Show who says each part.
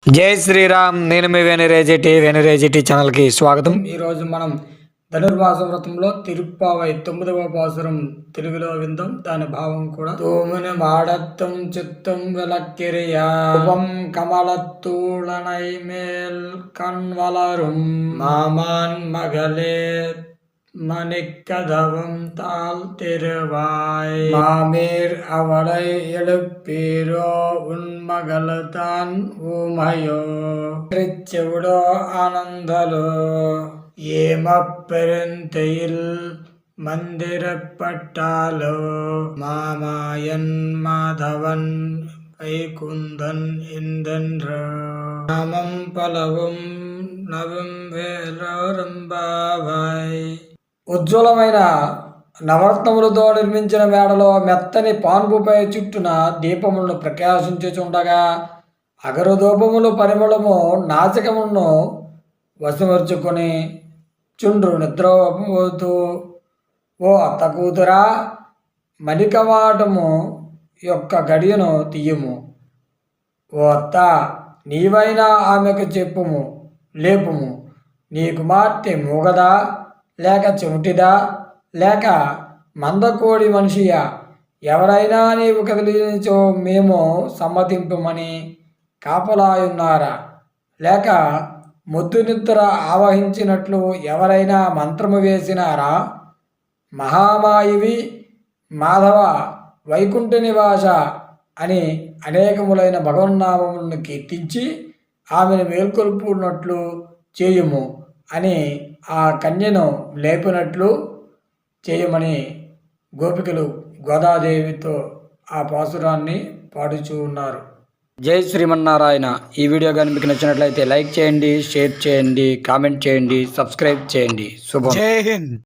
Speaker 1: జై శ్రీరామ్. నేను మీ వేణురేజిటి ఛానల్కి స్వాగతం. ఈరోజు మనం ధనుర్మాస వ్రతంలో తిరుప్పావై 9వ పాసురం తెలుగులో విందాం. దాని భావం కూడా తూముని మాడత్తం చిత్తం విలక్కిరియాపం కమలత్తూళనై మేల్ కన్వలరుం మామాన్ మగలే மணிக்கதவம் தாழ் திருவாய் மாமீர் அவளை எழுப்பீரோ உன்மகளதான் ஊமையோ திருச்செவிடோ ஆனந்தலோ ஏமப்பெருந்தையில் மந்திரப்பட்டாலோ மாமாயன் மாதவன் வைகுந்தன் ఇందెంద్రో నామం పలవం నవం వేరంబావాయ్. ఉజ్వలమైన నవరత్నములతో నిర్మించిన మేడలో మెత్తని పాన్పుపై చుట్టూన దీపములను ప్రకాశించుచుండగా అగరధూపములు పరిమళము నాసికమును వశమర్చుకొని చుండ్రు నిద్రపోతూ, ఓ అత్త కూతురా, మణికవాటము యొక్క గడియను తీయము. ఓ అత్త, నీవైనా ఆమెకు చెప్పుము, లేపుము. నీ కుమార్తె మూగదా, లేక చెవిటిదా, లేక మందకోడి మనిషియా? ఎవరైనా నీవు కదిలించో మేము సమ్మతింపమని కాపలాయున్నారా? లేక ముద్దు నిద్ర ఆవహించినట్లు ఎవరైనా మంత్రము వేసినారా? మహామాయివి, మాధవ, వైకుంఠ నివాస అని అనేకములైన భగవన్నామములను కీర్తించి ఆమెను మేల్కొల్పునట్లు చేయుము అని ఆ కన్యను లేపినట్లు చేయమని గోపికలు గోదాదేవితో ఆ పాసురాన్ని పాడుచూ ఉన్నారు. జై శ్రీమన్నారాయణ. ఈ వీడియో కానీ మీకు నచ్చినట్లయితే లైక్ చేయండి, షేర్ చేయండి, కామెంట్ చేయండి, సబ్స్క్రైబ్ చేయండి. శుభం. జై హింద్.